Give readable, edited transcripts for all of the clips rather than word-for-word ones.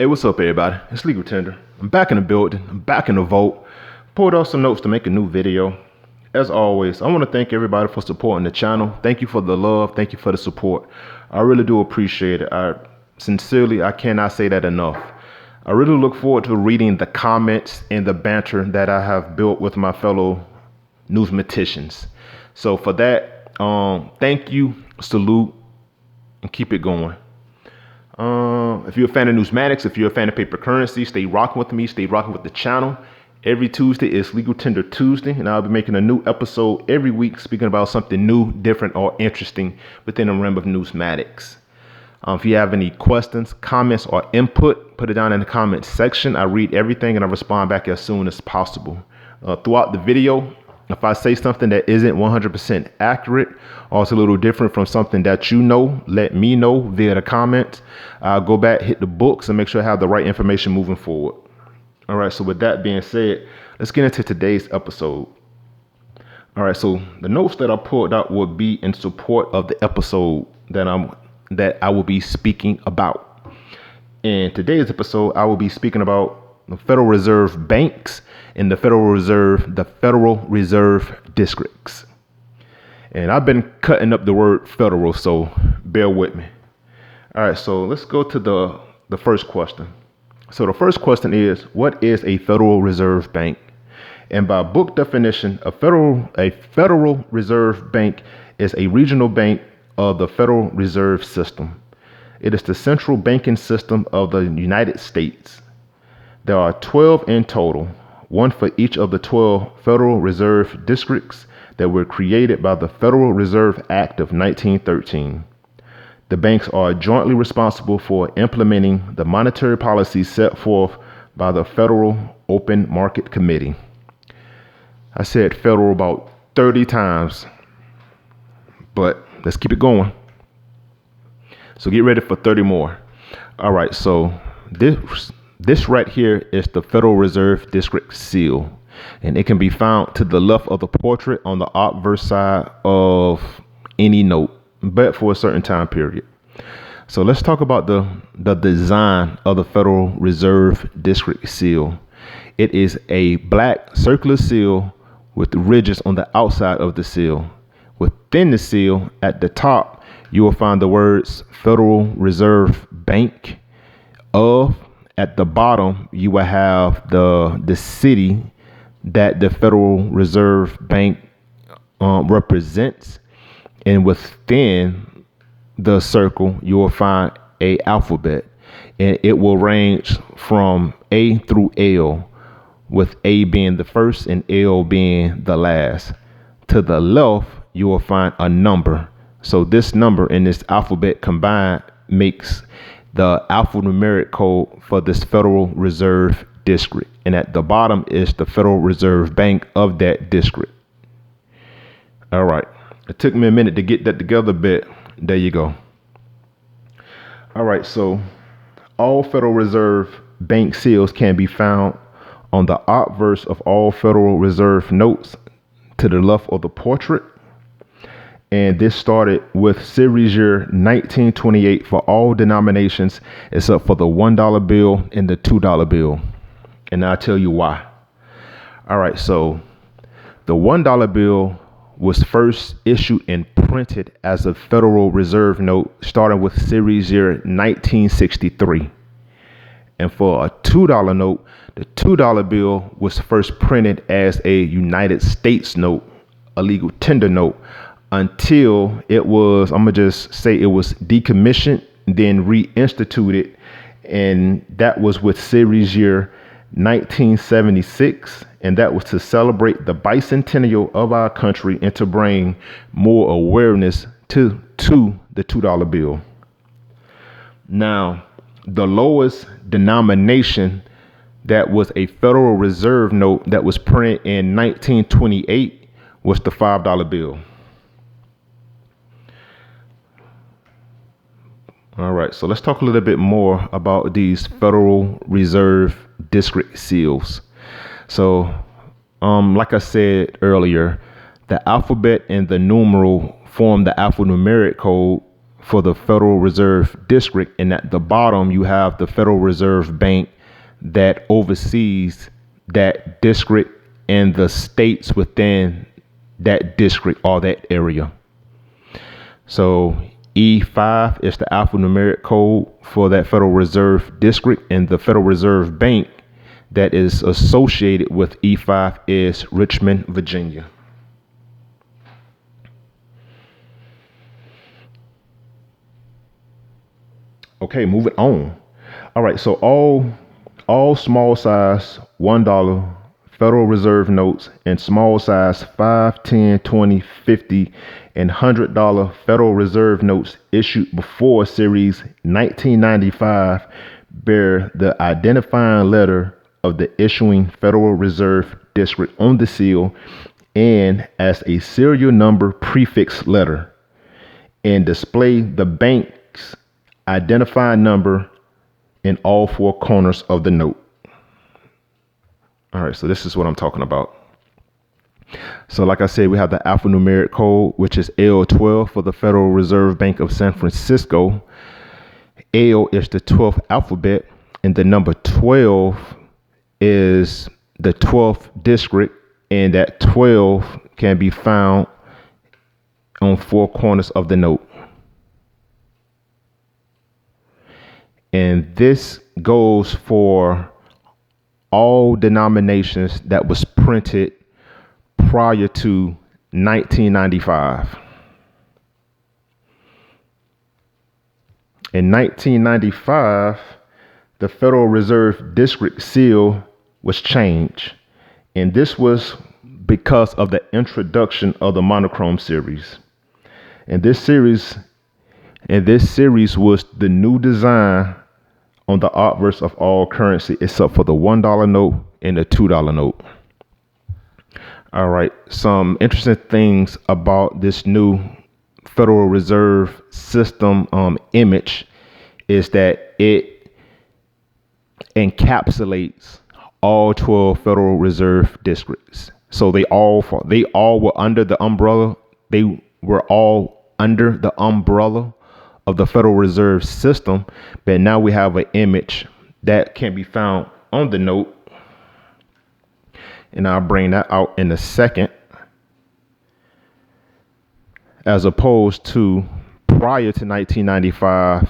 Hey, what's up, everybody? It's Legal Tender. I'm back in the building. I'm back in the vault. Pulled off some notes to make a new video. As always, I want to thank everybody for supporting the channel. Thank you for the love. Thank you for the support. I really do appreciate it. I cannot say that enough. I really look forward to reading the comments and the banter that I have built with my fellow newsmaticians. So for that, thank you, salute, and keep it going. If you're a fan of Newsmatics, if you're a fan of paper currency, stay rocking with me, stay rocking with the channel. Every Tuesday is Legal Tender Tuesday, and I'll be making a new episode every week speaking about something new, different, or interesting within the realm of Newsmatics. If you have any questions, comments, or input, put it down in the comments section. I read everything and I respond back as soon as possible. Throughout the video, if I say something that isn't 100% accurate or it's a little different from something that you know, let me know via the comments. I'll go back, hit the books, and make sure I have the right information moving forward. All right, so with that being said, let's get into today's episode. All right, so the notes that I pulled out will be in support of the episode that I will be speaking about. In today's episode, I will be speaking about the Federal Reserve banks and the Federal Reserve districts. And I've been cutting up the word federal, so bear with me. All right, so let's go to the first question. So the first question is, what is a Federal Reserve Bank? And by book definition, a Federal Reserve Bank is a regional bank of the Federal Reserve System. It is the central banking system of the United States. There are 12 in total, one for each of the 12 Federal Reserve districts that were created by the Federal Reserve Act of 1913. The banks are jointly responsible for implementing the monetary policy set forth by the Federal Open Market Committee. I said federal about 30 times, but let's keep it going. So get ready for 30 more. All right, so this right here is the Federal Reserve District seal, and it can be found to the left of the portrait on the obverse side of any note, but for a certain time period. So let's talk about the design of the Federal Reserve District seal. It is a black circular seal with ridges on the outside of the seal. Within the seal, at the top, you will find the words Federal Reserve Bank of. At the bottom, you will have the city that the Federal Reserve Bank represents. And within the circle, you will find a alphabet. And it will range from A through L, with A being the first and L being the last. To the left, you will find a number. So this number and this alphabet combined makes the alphanumeric code for this Federal Reserve District. And at the bottom is the Federal Reserve Bank of that district. All right. It took me a minute to get that together, but there you go. All right. So all Federal Reserve Bank seals can be found on the obverse of all Federal Reserve notes to the left of the portrait. And this started with series year 1928 for all denominations except for the $1 bill and the $2 bill. And I'll tell you why. All right, so the $1 bill was first issued and printed as a Federal Reserve note starting with series year 1963. And for a $2 note, the $2 bill was first printed as a United States note, a legal tender note, until it was, I'm going to just say it was decommissioned, then reinstituted. And that was with series year 1976. And that was to celebrate the bicentennial of our country and to bring more awareness to the $2 bill. Now, the lowest denomination that was a Federal Reserve note that was printed in 1928 was the $5 bill. All right, so let's talk a little bit more about these Federal Reserve District seals. So, like I said earlier, the alphabet and the numeral form the alphanumeric code for the Federal Reserve District. And at the bottom, you have the Federal Reserve Bank that oversees that district and the states within that district or that area. So E5 is the alphanumeric code for that Federal Reserve District, and the Federal Reserve Bank that is associated with E5 is Richmond, Virginia. Okay, moving on. All right, so all small size $1 Federal Reserve notes and small size 5, 10, 20, 50, and $100 Federal Reserve notes issued before Series 1995 bear the identifying letter of the issuing Federal Reserve District on the seal and as a serial number prefix letter, and display the bank's identifying number in all four corners of the note. All right, so this is what I'm talking about. So like I said, we have the alphanumeric code, which is L12 for the Federal Reserve Bank of San Francisco. L is the 12th alphabet, and the number 12 is the 12th district, and that 12 can be found on four corners of the note. And this goes for all denominations that was printed prior to 1995. In 1995, the Federal Reserve District seal was changed, and this was because of the introduction of the monochrome series. And this series was the new design on the obverse of all currency except for the $1 note and the $2 note. All right, some interesting things about this new Federal Reserve System image is that it encapsulates all 12 Federal Reserve districts. So they all were under the umbrella. They were all under the umbrella of the Federal Reserve System, but now we have an image that can be found on the note, and I'll bring that out in a second, as opposed to prior to 1995,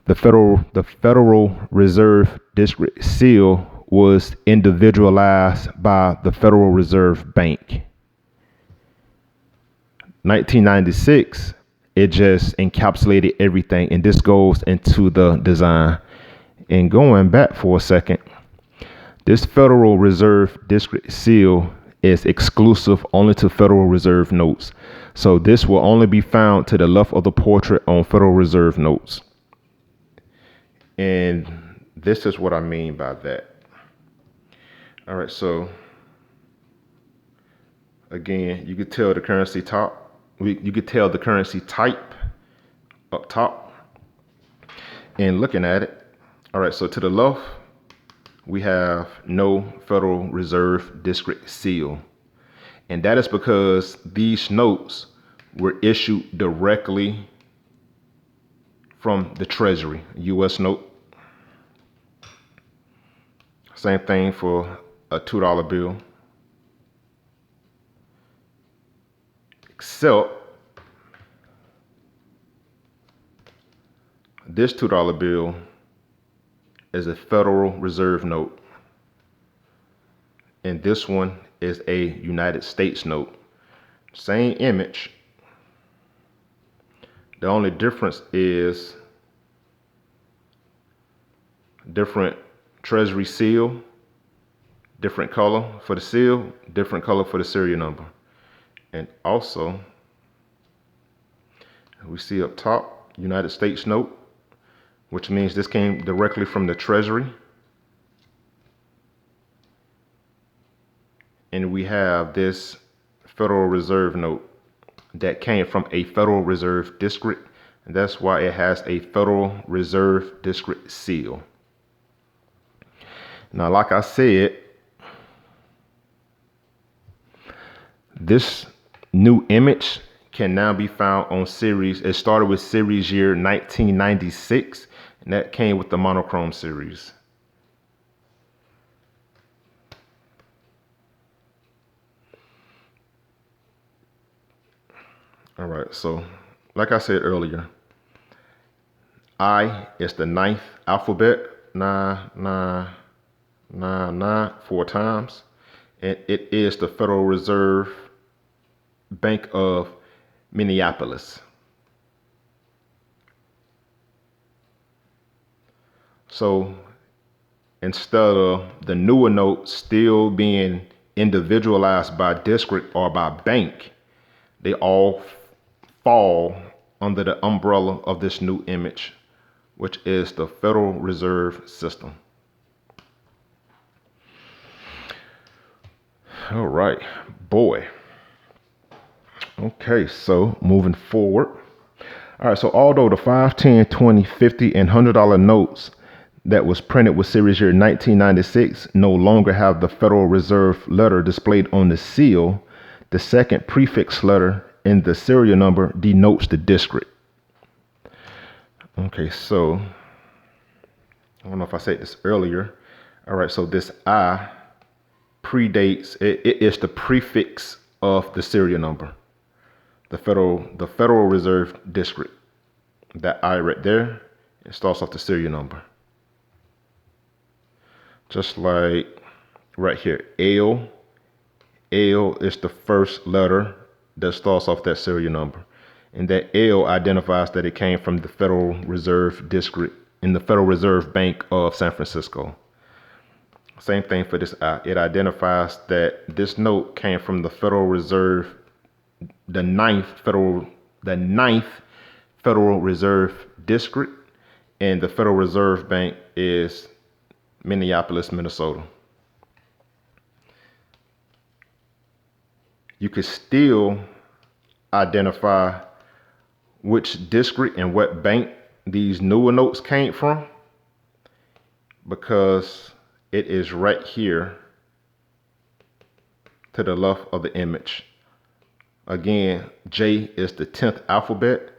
the Federal Reserve District seal was individualized by the Federal Reserve Bank. 1996, it just encapsulated everything, and this goes into the design. And going back for a second, this Federal Reserve District seal is exclusive only to Federal Reserve notes. So this will only be found to the left of the portrait on Federal Reserve notes. And this is what I mean by that. All right, so again, you could tell the currency top. You could tell the currency type up top and looking at it. All right, so to the left, we have no Federal Reserve District seal. And that is because these notes were issued directly from the Treasury, US note. Same thing for a $2 bill. Except this $2 bill is a Federal Reserve note, and this one is a United States note. Same image. The only difference is different Treasury seal, different color for the seal, different color for the serial number. And also, we see up top, United States note, which means this came directly from the Treasury. And we have this Federal Reserve note that came from a Federal Reserve District, and that's why it has a Federal Reserve District seal. Now, like I said, this new image can now be found on series. It started with series year 1996, and that came with the monochrome series. All right, so like I said earlier, I is the ninth alphabet, 9, 4 times, and it is the Federal Reserve Bank of Minneapolis. So instead of the newer notes still being individualized by district or by bank, they all fall under the umbrella of this new image, which is the Federal Reserve System. All right, boy. Okay, so moving forward. All right, so although the 5, 10, 20, 50, and $100 notes that was printed with series year 1996 no longer have the Federal Reserve letter displayed on the seal, the second prefix letter in the serial number denotes the district. Okay, so I don't know if I said this earlier. All right, so this I predates, it is the prefix of the serial number. The Federal Reserve District. That I right there, it starts off the serial number. Just like right here, L is the first letter that starts off that serial number. And that L identifies that it came from the Federal Reserve District in the Federal Reserve Bank of San Francisco. Same thing for this I. It identifies that this note came from the Federal Reserve, the ninth Federal Reserve District, and the Federal Reserve Bank is Minneapolis, Minnesota. You could still identify which district and what bank these newer notes came from because it is right here to the left of the image. Again, J is the 10th alphabet,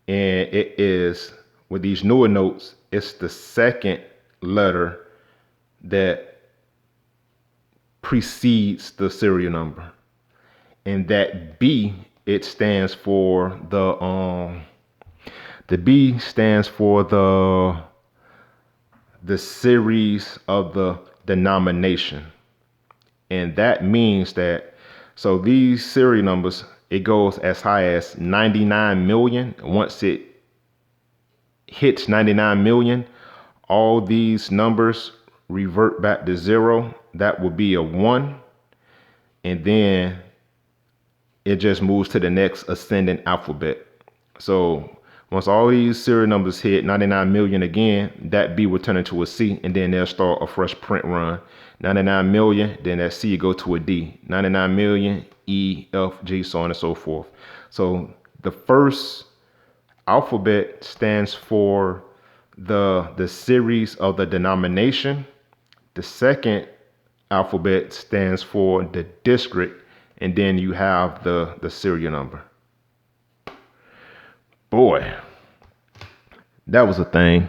and it is, with these newer notes, it's the second letter that precedes the serial number. And that B, it stands for the B stands for the series of the denomination. And that means that, so these serial numbers, it goes as high as 99 million. Once it hits 99 million, all these numbers revert back to 0. That will be a 1. And then it just moves to the next ascending alphabet. So once all these serial numbers hit 99 million again, that B will turn into a C, and then they'll start a fresh print run. 99 million, then that C go to a D. 99 million, E, F, G, so on and so forth. So the first alphabet stands for the series of the denomination. The second alphabet stands for the district, and then you have the serial number. Boy, that was a thing.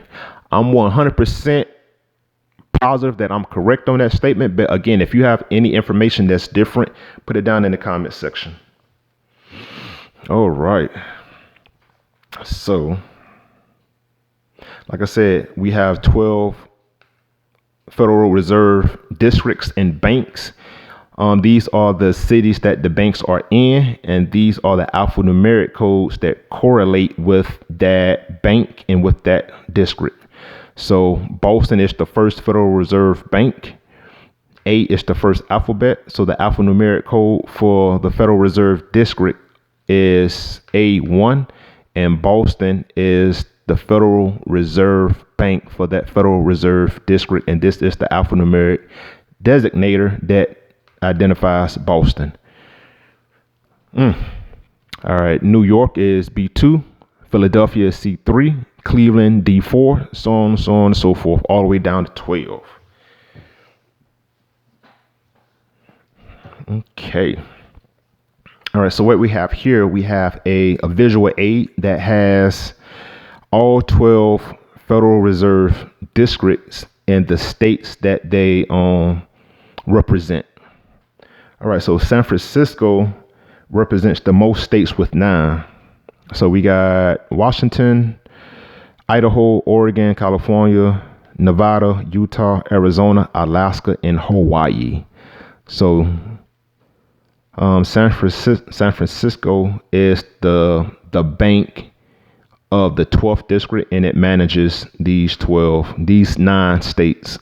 I'm 100% positive that I'm correct on that statement. But again, if you have any information that's different, put it down in the comment section. All right. So, like I said, we have 12 Federal Reserve districts and banks. These are the cities that the banks are in, and these are the alphanumeric codes that correlate with that bank and with that district. So Boston is the first Federal Reserve Bank. A is the first alphabet. So the alphanumeric code for the Federal Reserve District is A1, and Boston is the Federal Reserve Bank for that Federal Reserve District. And this is the alphanumeric designator that identifies Boston. All right. New York is B2. Philadelphia is C3. Cleveland D4. So on and so forth, all the way down to 12. Okay. All right, so what we have here, we have a visual aid that has all 12 Federal Reserve districts and the states that they represent. All right, so San Francisco represents the most states with 9. So we got Washington, Idaho, Oregon, California, Nevada, Utah, Arizona, Alaska, and Hawaii. So San Francisco is the bank of the 12th district, and it manages these 9 states.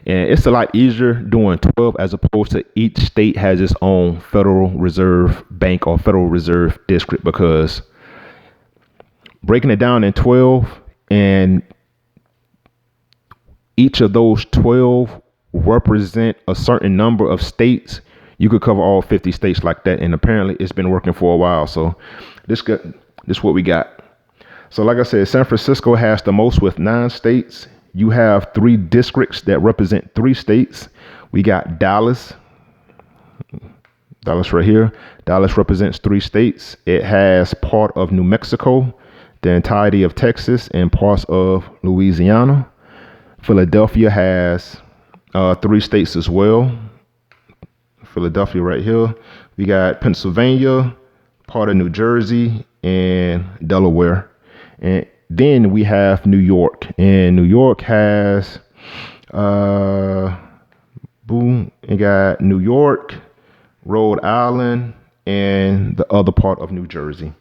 And it's a lot easier doing 12 as opposed to each state has its own Federal Reserve Bank or Federal Reserve District, because breaking it down in 12 and each of those 12 represent a certain number of states, you could cover all 50 states like that. And apparently it's been working for a while. So this what we got. So like I said, San Francisco has the most with 9 states. You have 3 districts that represent 3 states. We got Dallas right here. Dallas represents 3 states. It has part of New Mexico, the entirety of Texas, and parts of Louisiana. Philadelphia has 3 states as well. Philadelphia right here. We got Pennsylvania, part of New Jersey, and Delaware. And then we have New York, and New York has you got New York, Rhode Island, and the other part of New Jersey.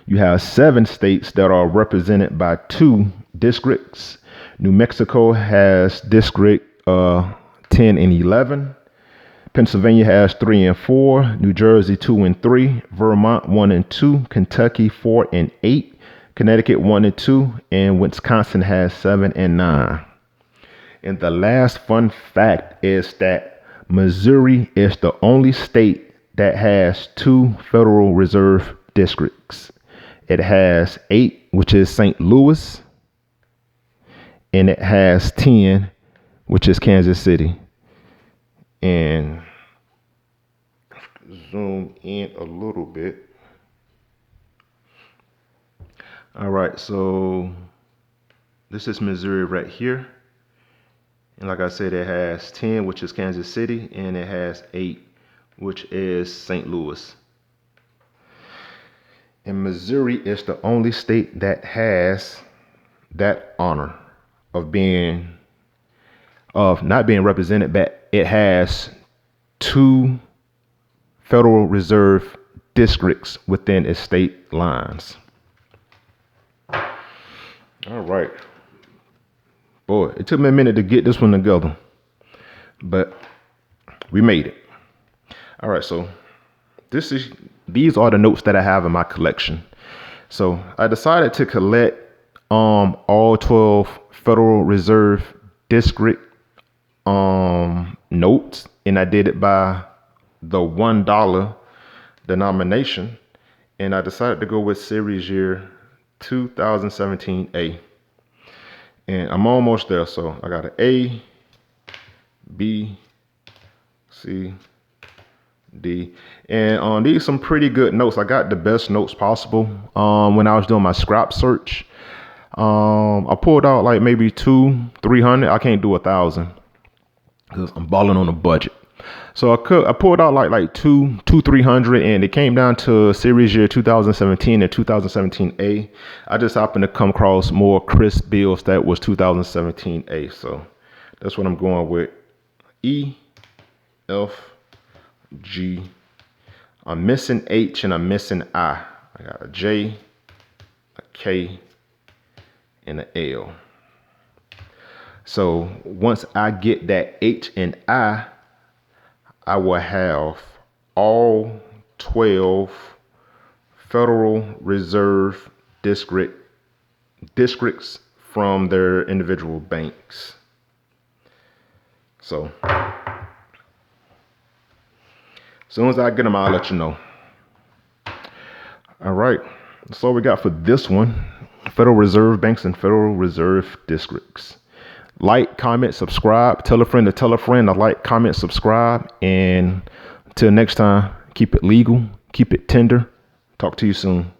You have 7 states that are represented by 2 districts. New Mexico has district 10 and 11. Pennsylvania has 3 and 4. New Jersey 2 and 3. Vermont 1 and 2. Kentucky 4 and 8. Connecticut 1 and 2, and Wisconsin has 7 and 9. And the last fun fact is that Missouri is the only state that has 2 Federal Reserve districts. It has 8, which is St. Louis, and it has 10, which is Kansas City. And zoom in a little bit. All right, so this is Missouri right here. And like I said, it has 10, which is Kansas City, and it has 8, which is St. Louis. And Missouri is the only state that has that honor of not being represented, but it has 2 Federal Reserve districts within its state lines. All right. Boy, it took me a minute to get this one together, but we made it. All right, so these are the notes that I have in my collection. So I decided to collect all 12 Federal Reserve District notes, and I did it by the $1 denomination, and I decided to go with series year 2017A, and I'm almost there. So I got an A, B, C, D, and these some pretty good notes. I got the best notes possible. When I was doing my scrap search, I pulled out like maybe 200-300. I can't do 1,000 because I'm balling on a budget. So I pulled out like 200-300, and it came down to series year 2017 and 2017A. I just happened to come across more crisp bills that was 2017A. So that's what I'm going with. E, F, G. I'm missing H and I'm missing I. I got a J, a K, and an L. So once I get that H and I will have all 12 Federal Reserve districts from their individual banks. So as soon as I get them, I'll let you know. All right, that's all we got for this one. Federal Reserve banks and Federal Reserve districts. Like, comment, subscribe, tell a friend to tell a friend to like, comment, subscribe, and until next time, keep it legal, keep it tender. Talk to you soon.